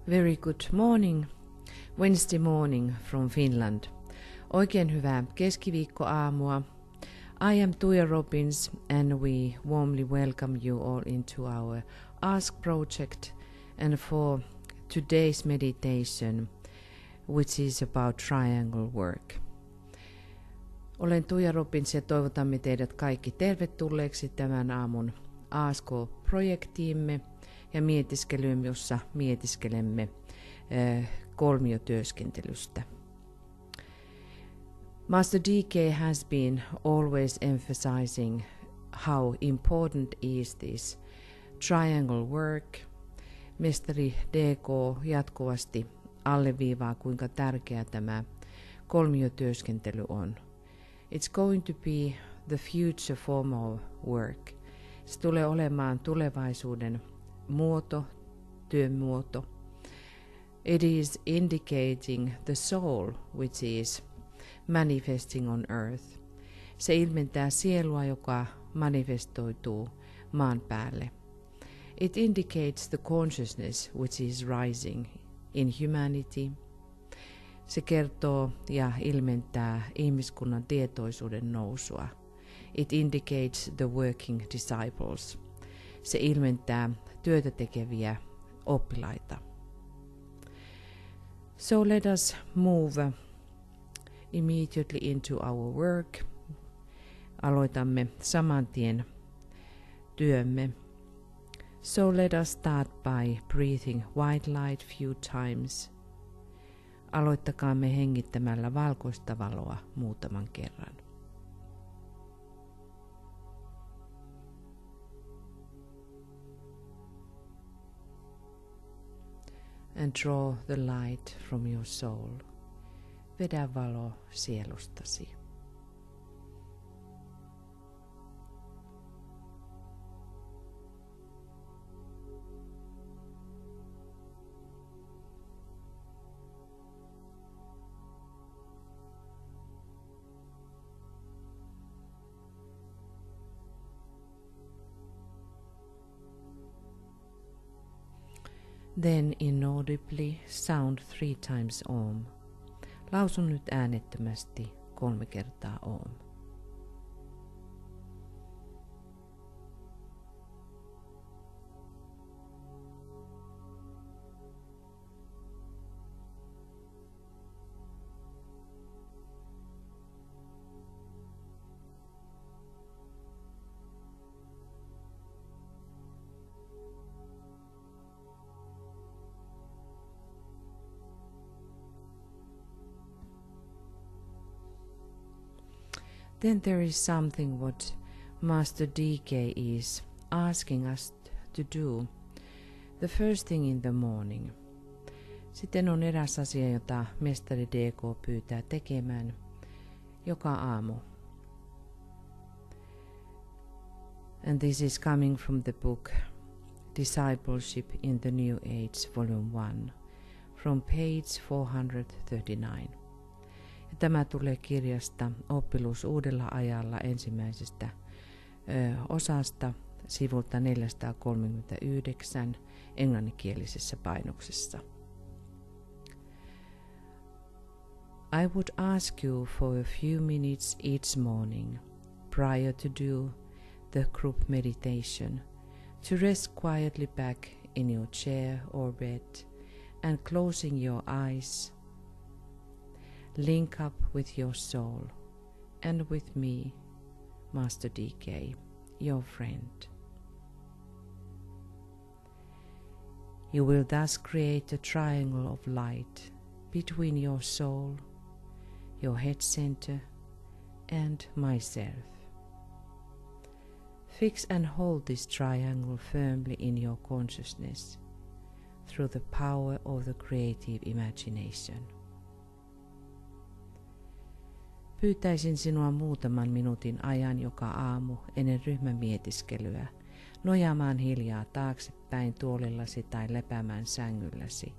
Very good morning, Wednesday morning from Finland. Oikein hyvää keskiviikkoaamua. I am Tuija Robbins and we warmly welcome you all into our Ask project and for today's meditation, which is about triangle work. Olen Tuija Robbins ja toivotamme teidät kaikki tervetulleeksi tämän aamun Ask-projektiimme ja mietiskelyyn, jossa mietiskelemme kolmiotyöskentelystä. Master DK has been always emphasizing how important is this triangle work. Mestari DK jatkuvasti alleviivaa, kuinka tärkeä tämä kolmiotyöskentely on. It's going to be the future form of work. Se tulee olemaan tulevaisuuden muoto, työmuoto. It is indicating the soul which is manifesting on earth. Se ilmentää sielua, joka manifestoituu maan päälle. It indicates the consciousness which is rising in humanity. Se kertoo ja ilmentää ihmiskunnan tietoisuuden nousua. It indicates the working disciples. Se ilmentää työtä tekeviä oppilaita. So let us move immediately into our work. Aloitamme saman tien työmme. So let us start by breathing white light few times. Aloittakaamme hengittämällä valkoista valoa muutaman kerran. And draw the light from your soul. Vedä valo sielustasi. Then inaudibly sound 3 times Om. Lausun nyt äänettömästi 3 kertaa Om. Then there is something what Master DK is asking us to do the first thing in the morning. Sitten on eräs asia, jota Mestari DK pyytää tekemään joka aamu. And this is coming from the book Discipleship in the New Age, Volume 1, from page 439. Ja tämä tulee kirjasta Oppiluus uudella ajalla ensimmäisestä osasta sivulta 439 englanninkielisessä painoksessa. I would ask you for a few minutes each morning prior to do the group meditation to rest quietly back in your chair or bed and closing your eyes. Link up with your soul and with me, Master DK, your friend. You will thus create a triangle of light between your soul, your head center, and myself. Fix and hold this triangle firmly in your consciousness through the power of the creative imagination. Pyytäisin sinua muutaman minuutin ajan joka aamu ennen ryhmämietiskelyä nojaamaan hiljaa taaksepäin tuolillasi tai lepäämään sängylläsi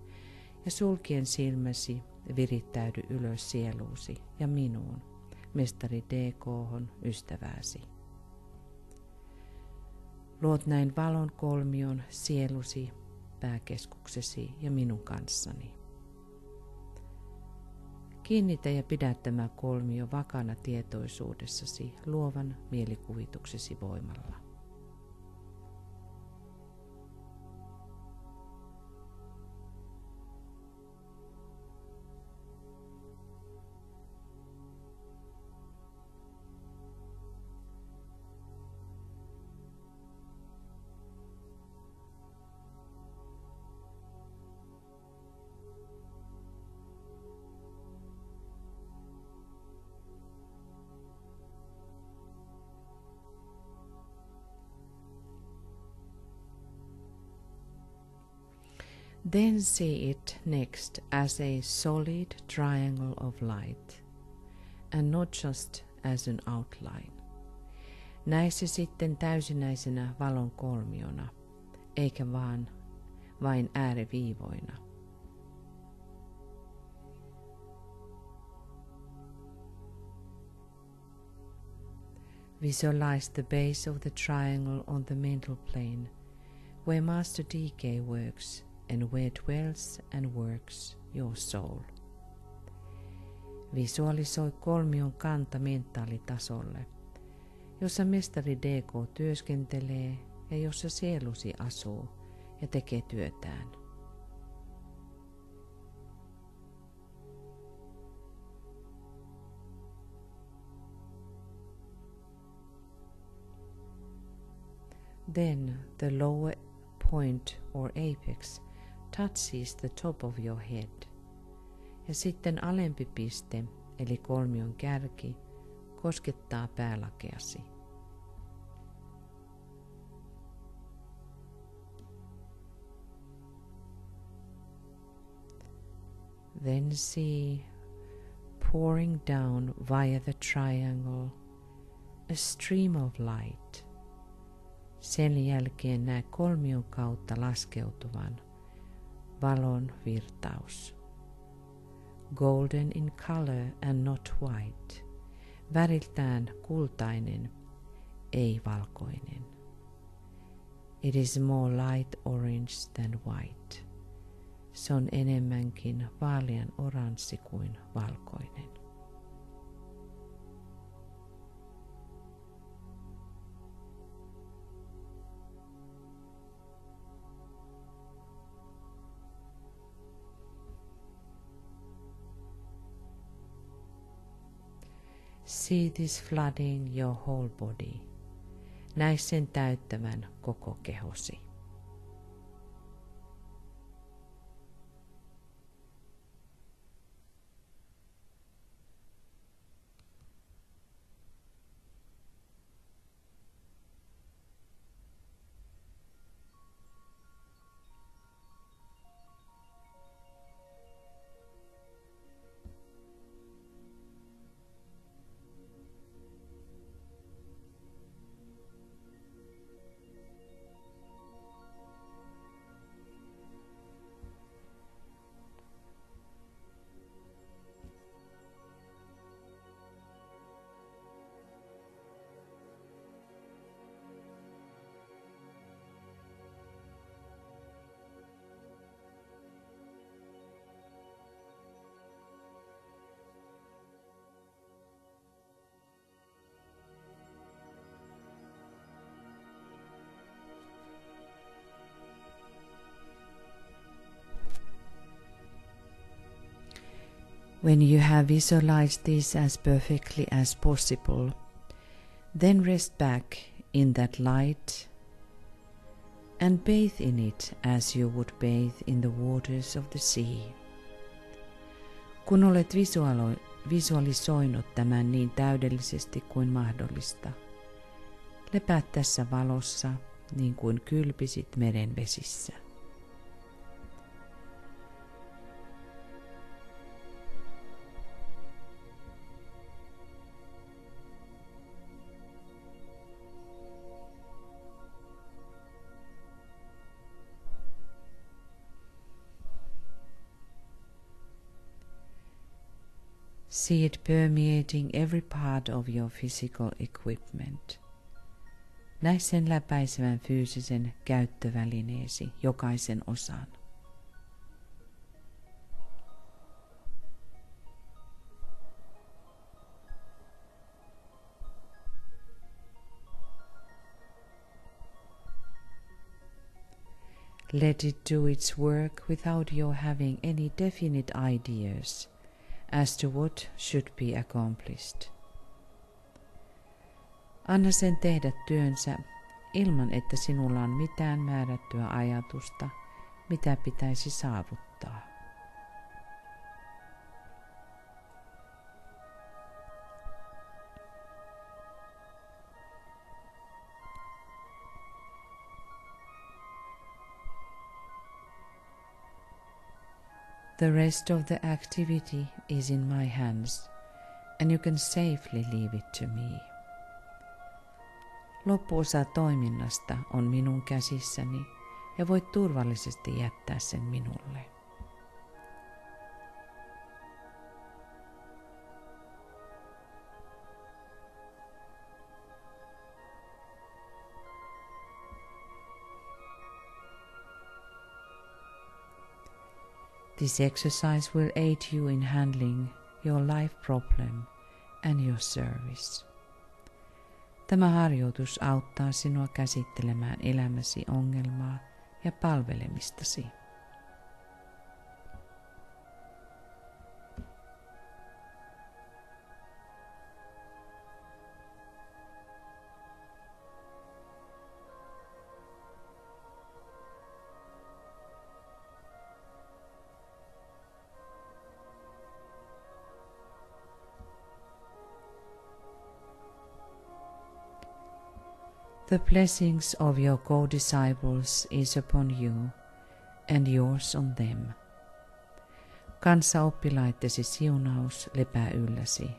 ja sulkien silmäsi virittäydy ylös sieluusi ja minuun, Mestari DK:hon ystävääsi. Luot näin valon kolmion sielusi pääkeskuksesi ja minun kanssani. Kiinnitä ja pidä tämä kolmio vakana tietoisuudessasi luovan mielikuvituksesi voimalla. Then see it next as a solid triangle of light, and not just as an outline. Näe se sitten täysinäisenä valon kolmiona, eikä vain ääriviivoina. Visualize the base of the triangle on the mental plane, where Master DK works and where dwells and works your soul. Visualisoi kolmion kanta mentaalitasolle, jossa mestari DK työskentelee ja jossa sielusi asuu ja tekee työtään. Then the lower point or apex touches the top of your head. Ja sitten alempi piste, eli kolmion kärki, koskettaa päälakeasi. Then see, pouring down via the triangle, a stream of light. Sen jälkeen näe kolmion kautta laskeutuvan valon virtaus. Golden in color and not white. Väriltään kultainen, ei valkoinen. It is more light orange than white. Se on enemmänkin vaalean oranssi kuin valkoinen. See this flooding your whole body. Näe sen täyttävän koko kehosi. When you have visualized this as perfectly as possible, then rest back in that light and bathe in it as you would bathe in the waters of the sea. Kun olet visualisoinut tämän niin täydellisesti kuin mahdollista, lepää tässä valossa niin kuin kylpisit meren vesissä. See it permeating every part of your physical equipment. Näe sen läpäisevän fyysisen käyttövälineesi jokaisen osan. Let it do its work without your having any definite ideas as to what should be accomplished. Anna sen tehdä työnsä ilman, että sinulla on mitään määrättyä ajatusta, mitä pitäisi saavuttaa. The rest of the activity is in my hands, and you can safely leave it to me. Loppuosa toiminnasta on minun käsissäni ja voit turvallisesti jättää sen minulle. This exercise will aid you in handling your life problem and your service. Tämä harjoitus auttaa sinua käsittelemään elämäsi ongelmaa ja palvelemistasi. The blessings of your co-disciples is upon you and yours on them. Kanssaoppilaittesi siunaus lepää ylläsi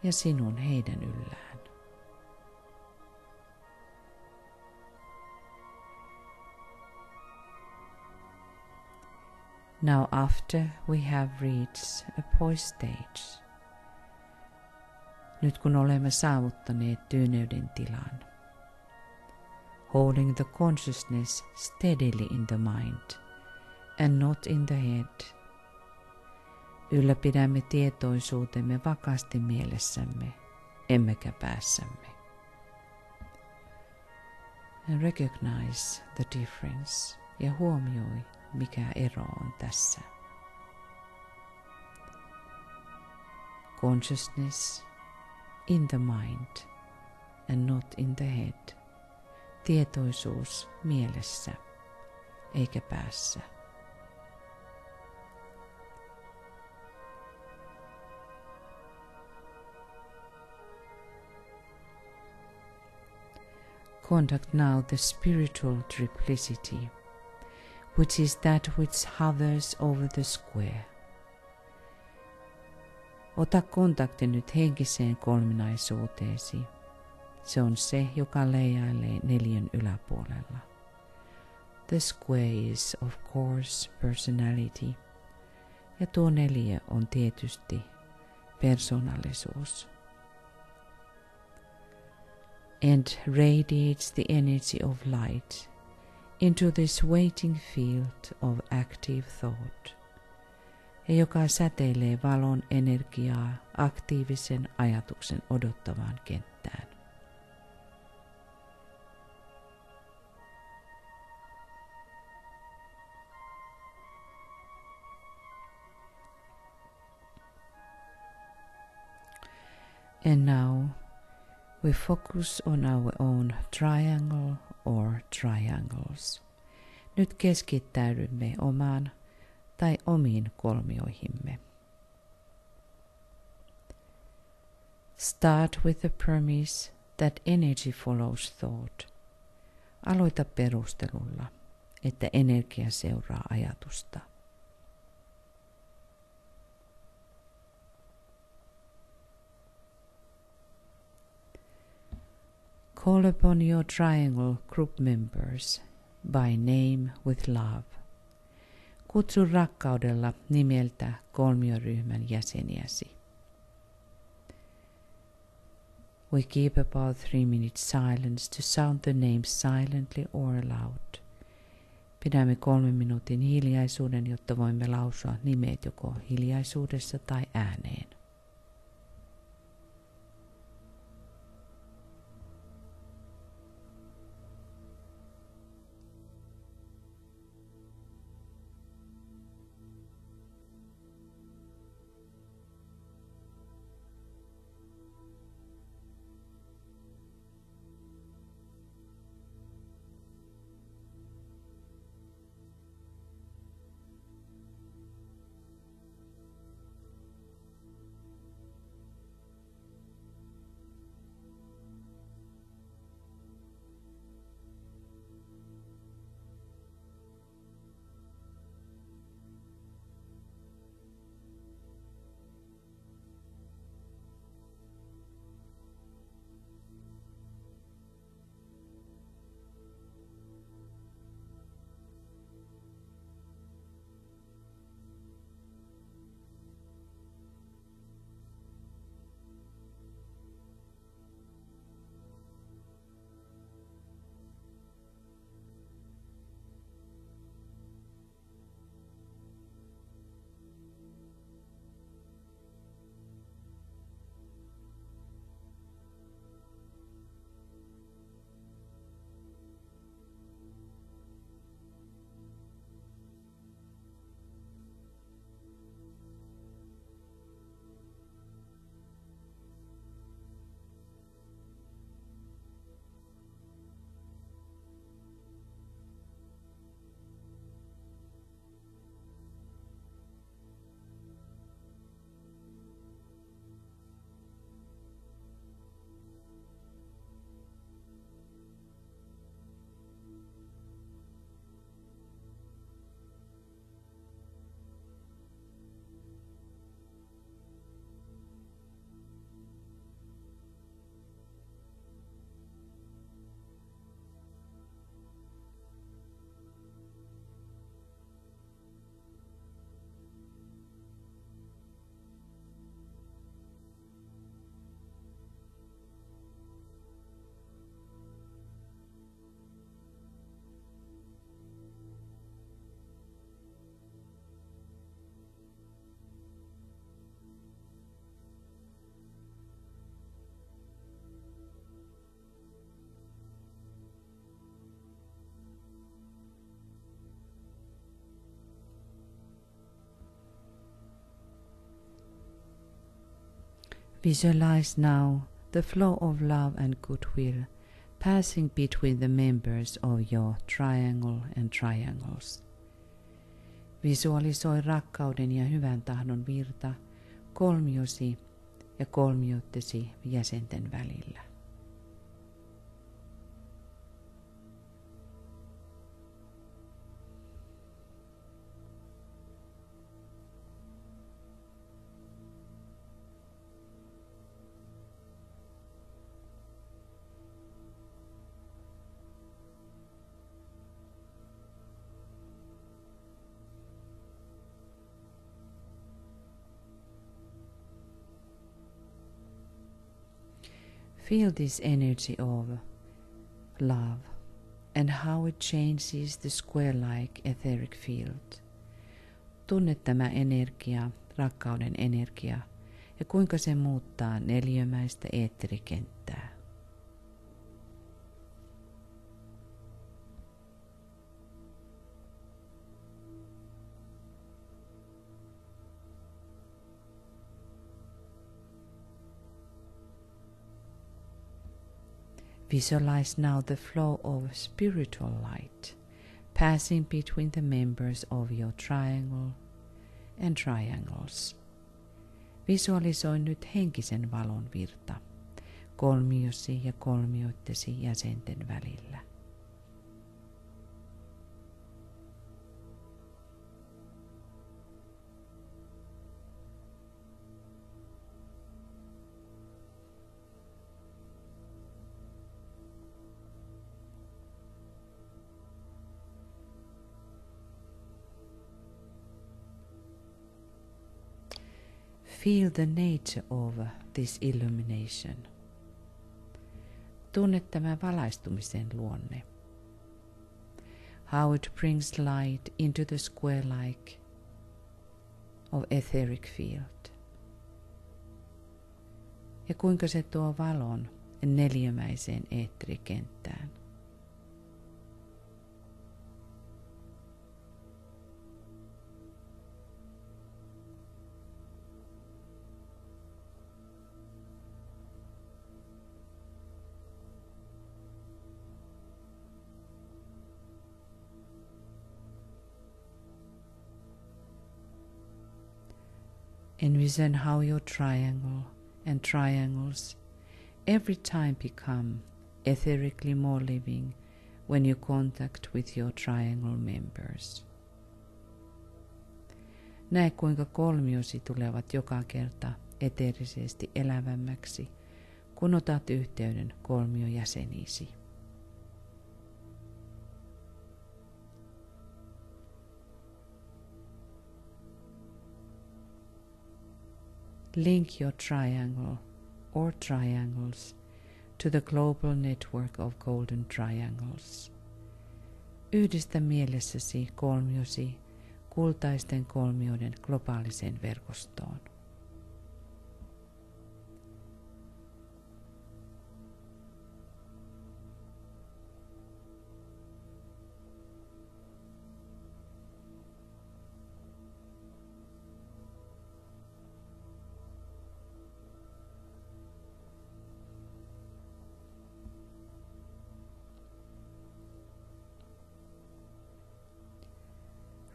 ja sinun heidän yllään. Now after we have reached a poised stage. Nyt kun olemme saavuttaneet tyyneyden tilan. Holding the consciousness steadily in the mind and not in the head. Ylläpidämme tietoisuutemme vakaasti mielessämme, emmekä päässämme. And recognize the difference ja huomioi, mikä ero on tässä. Consciousness in the mind and not in the head. Tietoisuus mielessä, eikä päässä. Contact now the spiritual triplicity, which is that which hovers over the square. Ota kontakti nyt henkiseen kolminaisuuteesi. Se on se, joka leijailee neliön yläpuolella. The square is of course personality. Ja tuo neliö on tietysti persoonallisuus. And radiates the energy of light into this waiting field of active thought. Ja joka säteilee valon energiaa aktiivisen ajatuksen odottavaan kenttään. And now we focus on our own triangle or triangles. Nyt keskittäydymme omaan tai omiin kolmioihimme. Start with the premise that energy follows thought. Aloita perustelulla, että energia seuraa ajatusta. Call upon your triangle group members by name with love. Kutsu rakkaudella nimeltä kolmioryhmän jäseniäsi. We keep about 3 minutes silence to sound the names silently or aloud. Pidämme 3 minuutin hiljaisuuden, jotta voimme lausua nimet joko hiljaisuudessa tai ääneen. Visualize now the flow of love and goodwill passing between the members of your triangle and triangles. Visualisoi rakkauden ja hyvän tahdon virta kolmiosi ja kolmioittesi jäsenten välillä. Feel this energy of love and how it changes the square-like etheric field. Tunne tämä energia, rakkauden energia, ja kuinka se muuttaa neliömäistä eetterikenttää. Visualize now the flow of spiritual light passing between the members of your triangle and triangles. Visualisoi nyt henkisen valon virta kolmiosi ja kolmioittesi jäsenten välillä. Feel the nature of this illumination. Tunne tämä valaistumisen luonne. How it brings light into the square-like of etheric field. Ja kuinka se tuo valon neliömäiseen eetterikenttään. Envision how your triangle and triangles every time become etherically more living when you contact with your triangle members. Näe kuinka kolmiosi tulevat joka kerta eteerisesti elävämmäksi, kun otat yhteyden kolmiojäseniisi. Link your triangle or triangles to the global network of golden triangles. Yhdistä mielessäsi kolmiosi kultaisten kolmioiden globaaliseen verkostoon.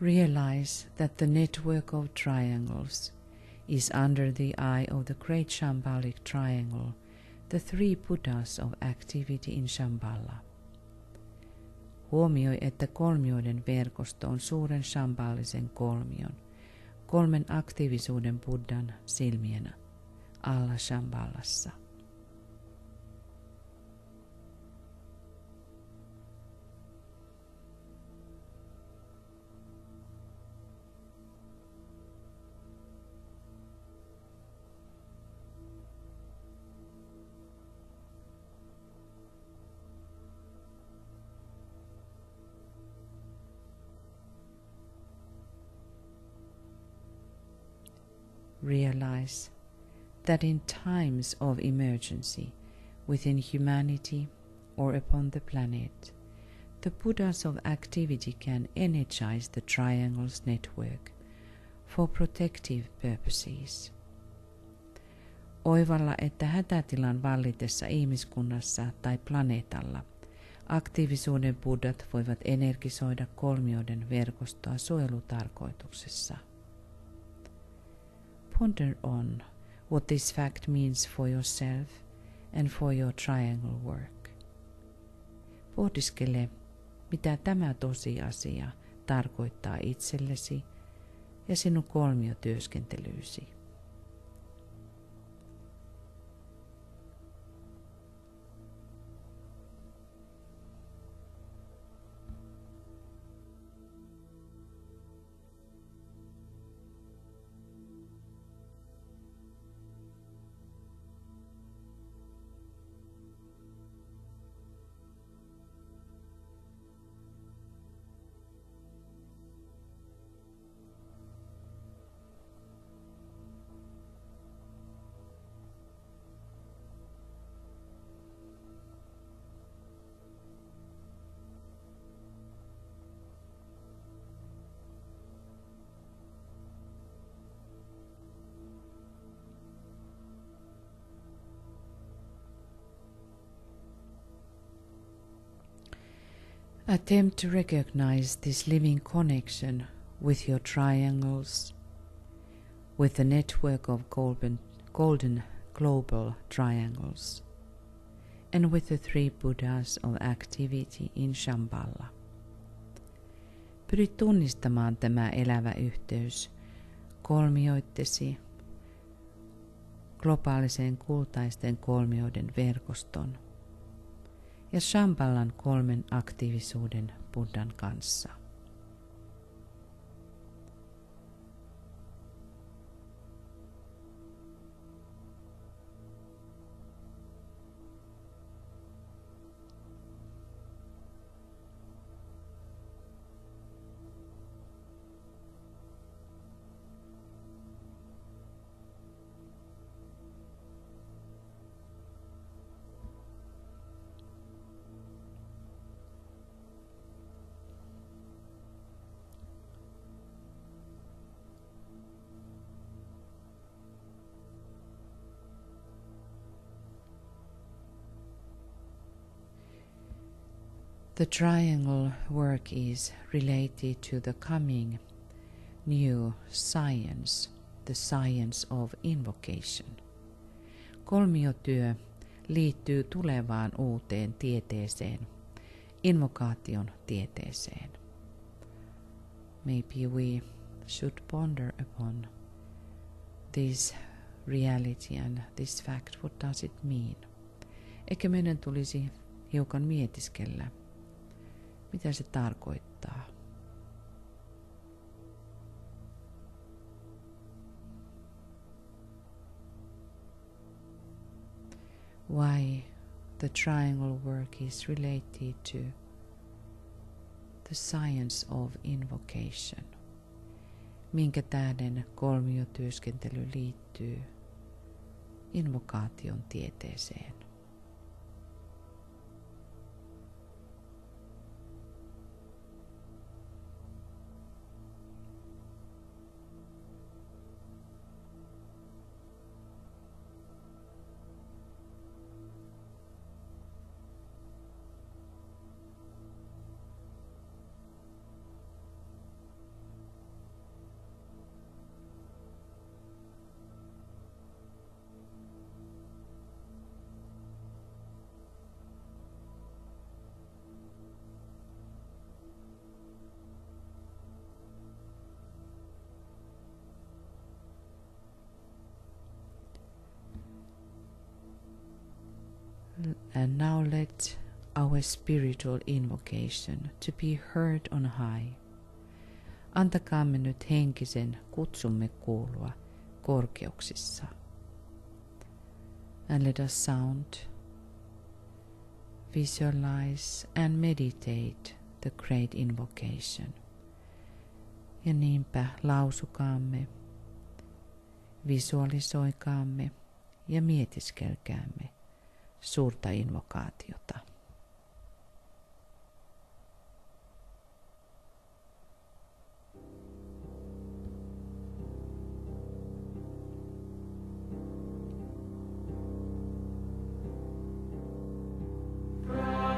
Realize that the network of triangles is under the eye of the great Shambhalic triangle, the three Buddhas of activity in Shambhala. Huomioi, että kolmioiden verkosto on suuren shambhalisen kolmion, kolmen aktiivisuuden Buddhan silmien alla Shambhalassa. Realize that in times of emergency within humanity or upon the planet, the Buddhas of activity can energize the triangle's network for protective purposes. Oivalla, että hätätilan vallitessa ihmiskunnassa tai planeetalla aktiivisuuden buddhat voivat energisoida kolmioiden verkostoa suojelutarkoituksessa. Ponder on what this fact means for yourself and for your triangle work. Pohdiskele, mitä tämä tosiasia tarkoittaa itsellesi ja sinun kolmiotyöskentelyysi. Attempt to recognize this living connection with your triangles, with the network of golden global triangles, and with the three Buddhas of activity in Shambhala. Pyri tunnistamaan tämä elävä yhteys kolmioittesi globaalisen kultaisten kolmioiden verkoston ja Shambhalan kolmen aktiivisuuden Buddhan kanssa. The triangle work is related to the coming new science, the science of invocation. Kolmiotyö liittyy tulevaan uuteen tieteeseen, invokaation tieteeseen. Maybe we should ponder upon this reality and this fact, what does it mean? Ehkä meidän tulisi hiukan mietiskellä, mitä se tarkoittaa. Why the triangle work is related to the science of invocation. Minkä tähden kolmiotyöskentely liittyy invokaation tieteeseen. And now let our spiritual invocation to be heard on high. Antakaamme nyt henkisen kutsumme kuulua korkeuksissa. And let us sound, visualize and meditate the great invocation. Ja niinpä lausukaamme, visualisoikaamme ja mietiskelkäämme suurta invokaatiota. Amen.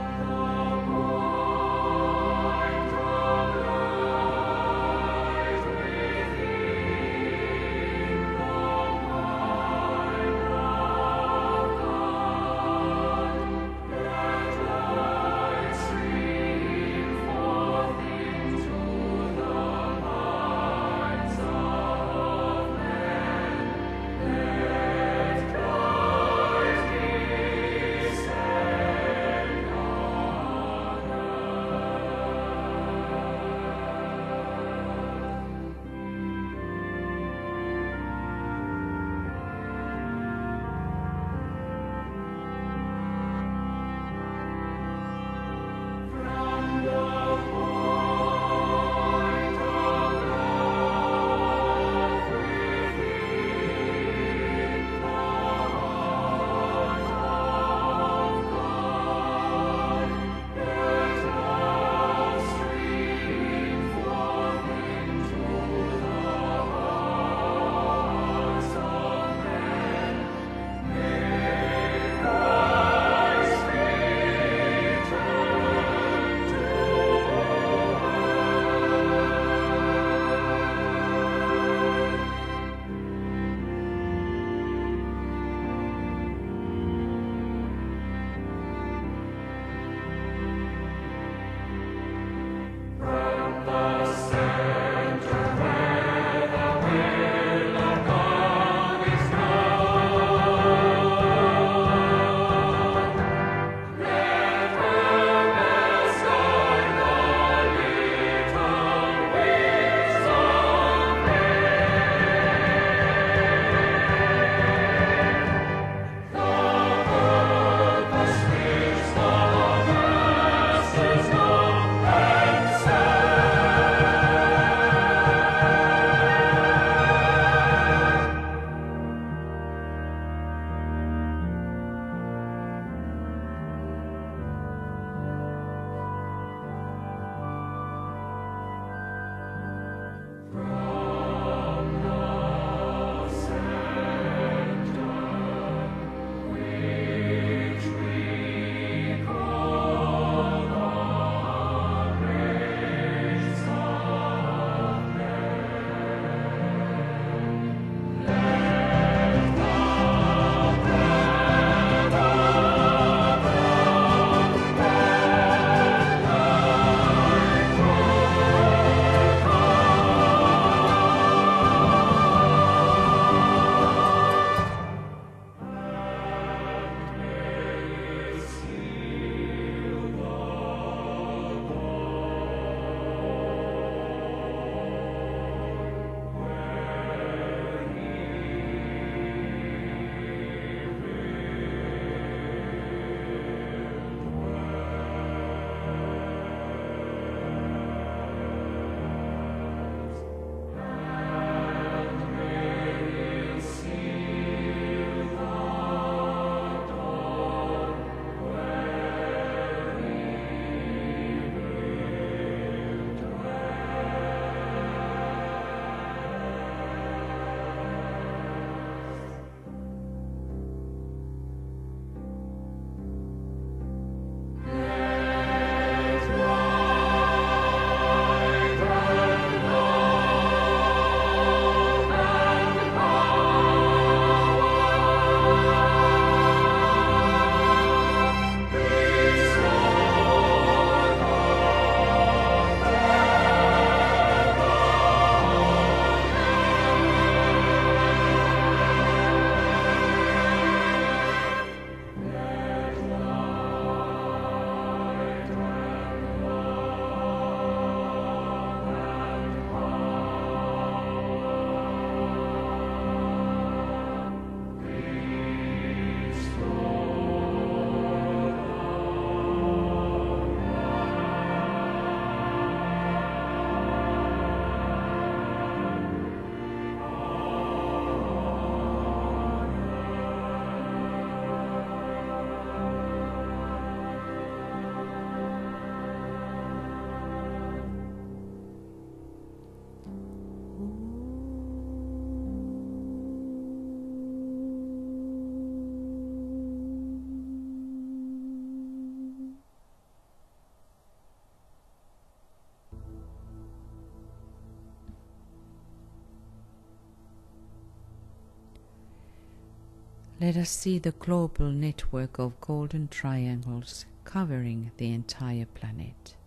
Let us see the global network of golden triangles covering the entire planet.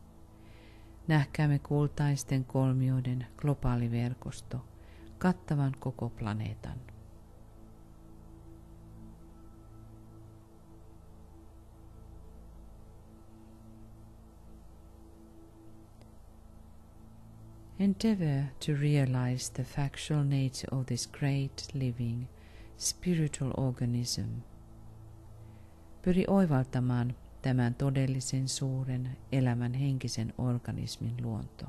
Nähkäämme kultaisten kolmioiden globaali verkosto kattavan koko planeetan. Endeavor to realize the factual nature of this great living spiritual organism. Pyri oivaltamaan tämän todellisen suuren elämän henkisen organismin luonto.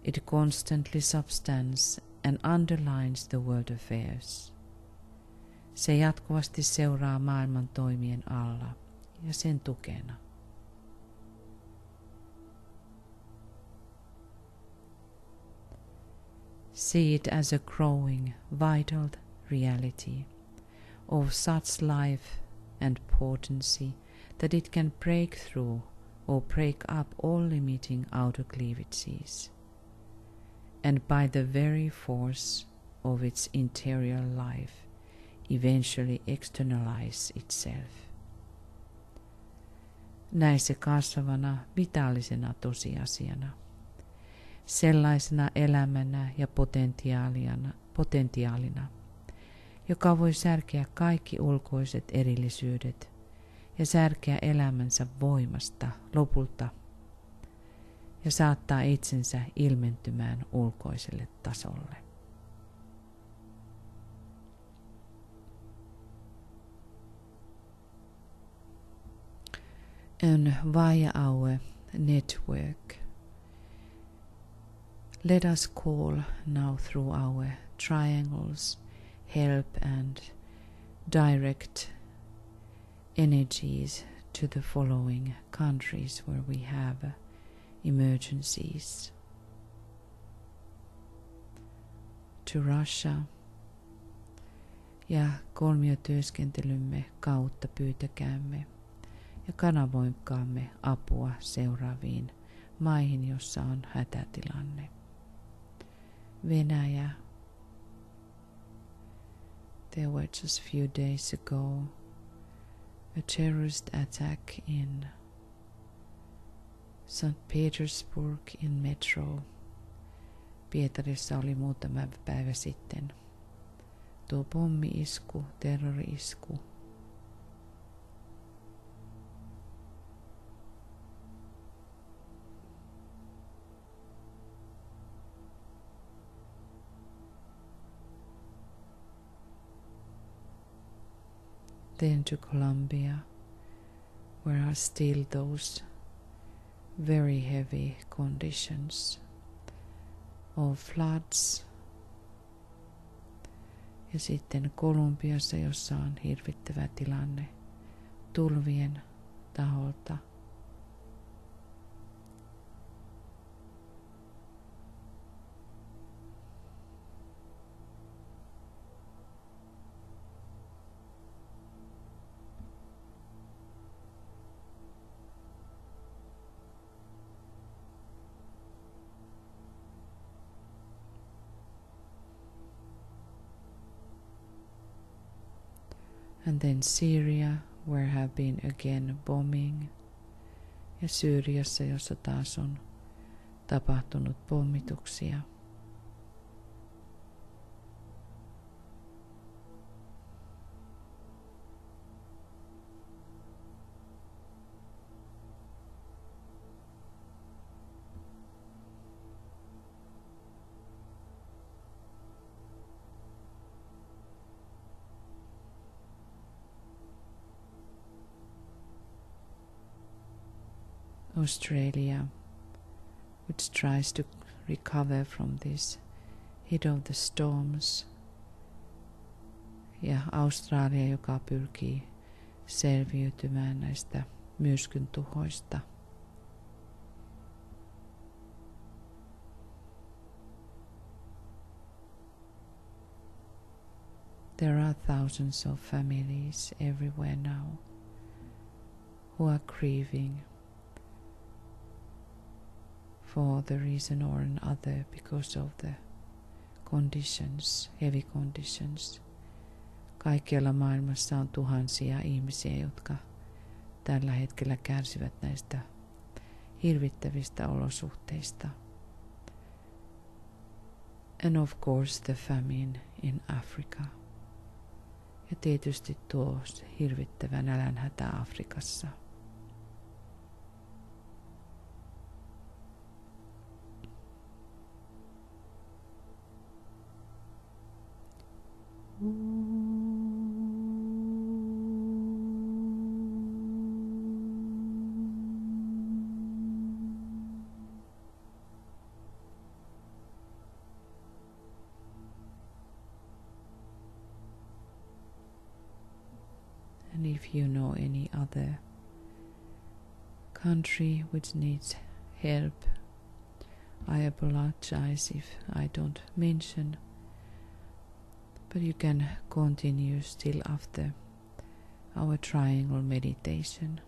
It constantly substance and underlines the world affairs. Se jatkuvasti seuraa maailman toimien alla ja sen tukena. See it as a growing, vital reality of such life and potency that it can break through or break up all limiting outer cleavages, and by the very force of its interior life eventually externalize itself. Näe se kasvavana, vitaalisena tosiasiana, sellaisena elämänä ja potentiaalina, joka voi särkeä kaikki ulkoiset erillisyydet ja särkeä elämänsä voimasta lopulta ja saattaa itsensä ilmentymään ulkoiselle tasolle. And via our network, let us call now through our triangles help and direct energies to the following countries where we have emergencies. To Russia, ja kolmiotyöskentelymme kautta pyytäkäämme ja kanavoinkaamme apua seuraaviin maihin, jossa on hätätilanne. Venäjä. There were just a few days ago a terrorist attack in St. Petersburg in metro. Pietarissa oli muutama päivä sitten tuo pommi-isku, terrori-isku. Then to Colombia, where are still those very heavy conditions of floods. Ja sitten Kolumbiassa, jossa on hirvittävä tilanne tulvien taholta. And then Syria, where have been again bombing. Ja Syyriassa, jossa taas on tapahtunut pommituksia. Australia, which tries to recover from this hit of the storms. Ja Australia, joka pyrkii selviytymään näistä myrskyn tuhoista. There are thousands of families everywhere now who are grieving for the reason or another because of the conditions, heavy conditions Kaikkialla maailmassa on tuhansia ihmisiä, jotka tällä hetkellä kärsivät näistä hirvittävistä olosuhteista. And of course the famine in Africa. Ja tietysti tuo hirvittävä nälänhätä Afrikassa. And if you know any other country which needs help, I apologize if I don't mention, but you can continue still after our triangle meditation.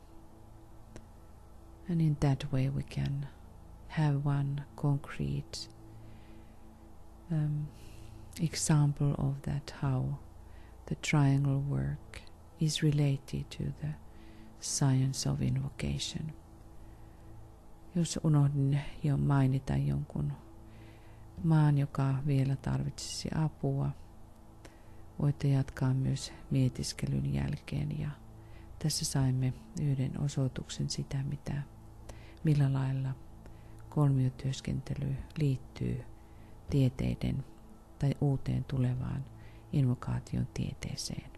And in that way we can have one concrete example of that, how the triangle work is related to the science of invocation. Jos unohdin jo mainita jonkun maan, joka vielä tarvitsisi apua, voitte jatkaa myös mietiskelyn jälkeen. Ja tässä saimme yhden osoituksen sitä, millä lailla kolmiotyöskentely liittyy tieteiden tai uuteen tulevaan invokaation tieteeseen.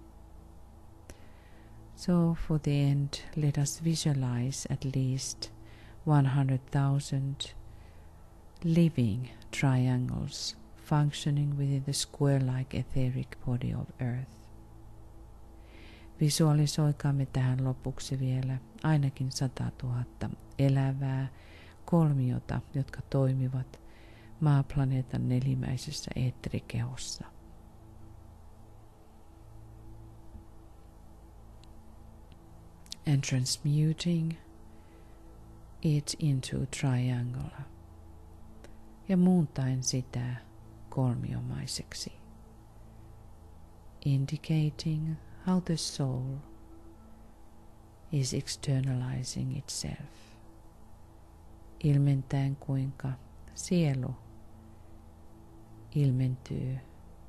So for the end, let us visualize at least 100,000 living triangles functioning within the square-like etheric body of Earth. Visualisoikaamme tähän lopuksi vielä ainakin 100 000 elävää kolmiota, jotka toimivat maaplaneetan nelimäisessä eetterikehossa. And transmuting it into a triangle. Ja muuntaen sitä kolmiomaiseksi. Indicating how the soul is externalizing itself. Ilmentäen kuinka sielu ilmentyy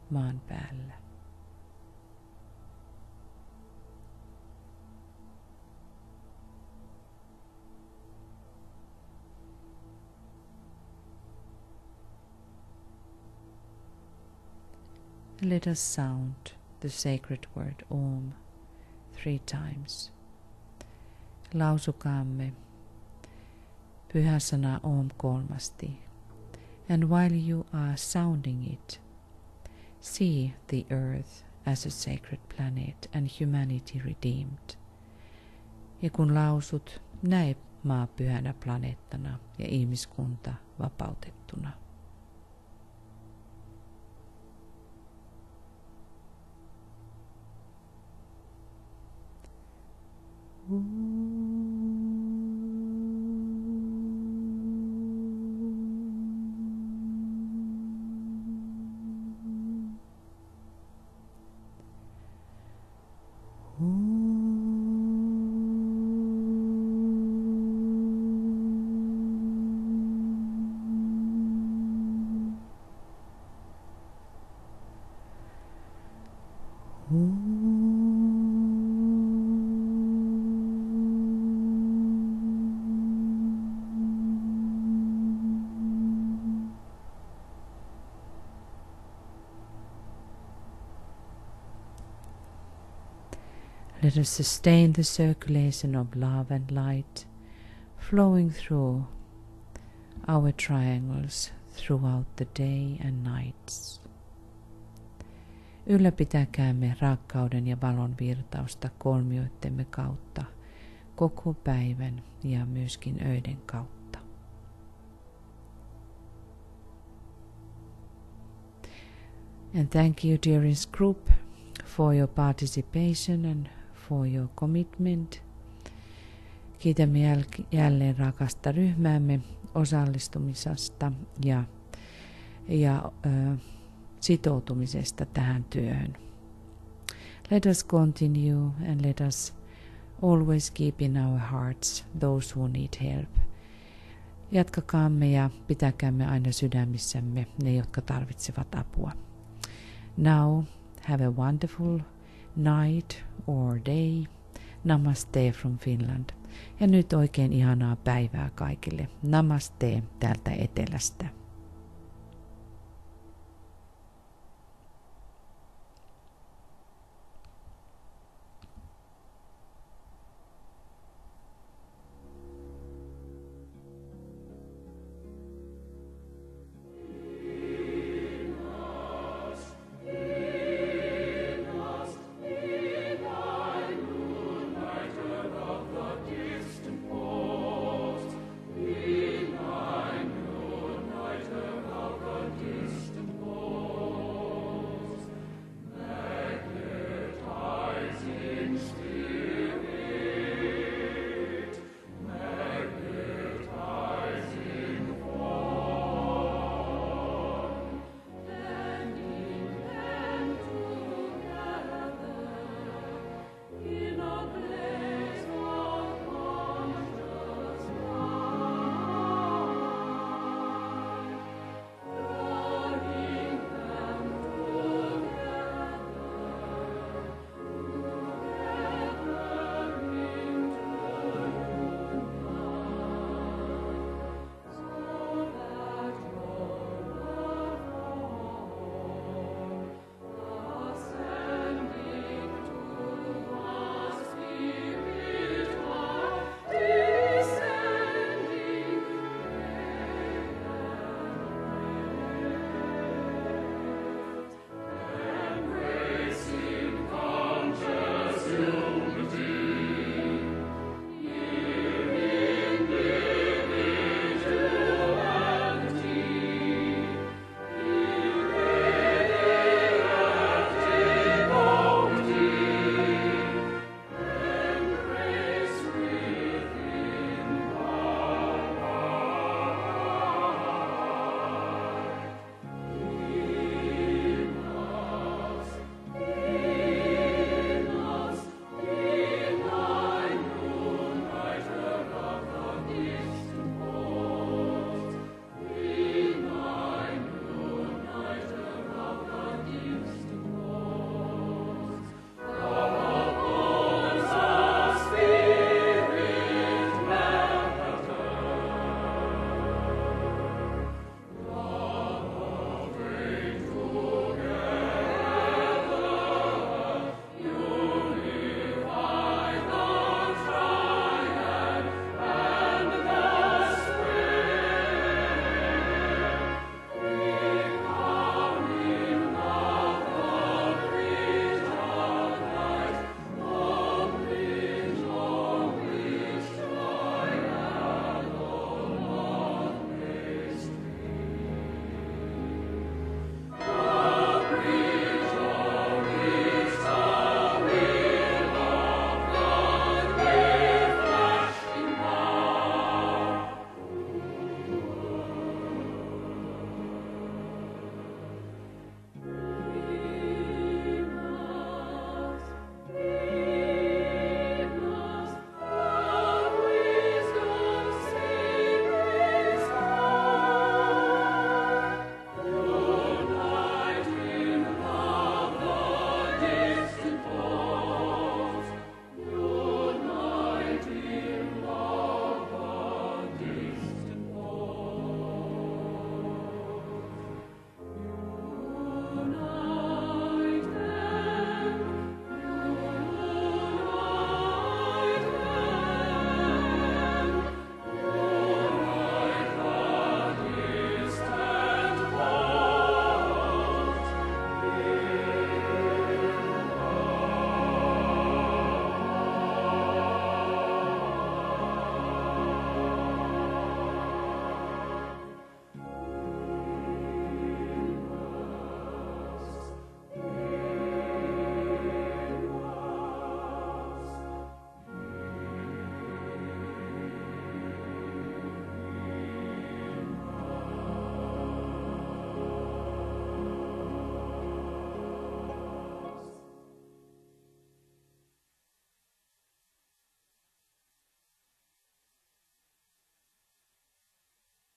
maan päällä. Let us sound the sacred word Om 3 times. Lausukaamme pyhä sana Om 3. And while you are sounding it, see the earth as a sacred planet and humanity redeemed. Ja kun lausut, näe maa pyhänä planeettana ja ihmiskunta vapautettuna. Let us sustain the circulation of love and light flowing through our triangles throughout the day and nights. Ylläpitäkäämme rakkauden ja valon virtausta kolmioittemme kautta koko päivän ja myöskin öiden kautta. And thank you, dearest group, for your participation and for your commitment. Kiitämme jälleen rakasta ryhmäämme osallistumisesta ja sitoutumisesta tähän työhön. Let us continue and let us always keep in our hearts those who need help. Jatkakaamme ja pitäkäämme aina sydämissämme ne, jotka tarvitsevat apua. Now, have a wonderful night or day. Namaste from Finland. Ja nyt oikein ihanaa päivää kaikille. Namaste täältä etelästä.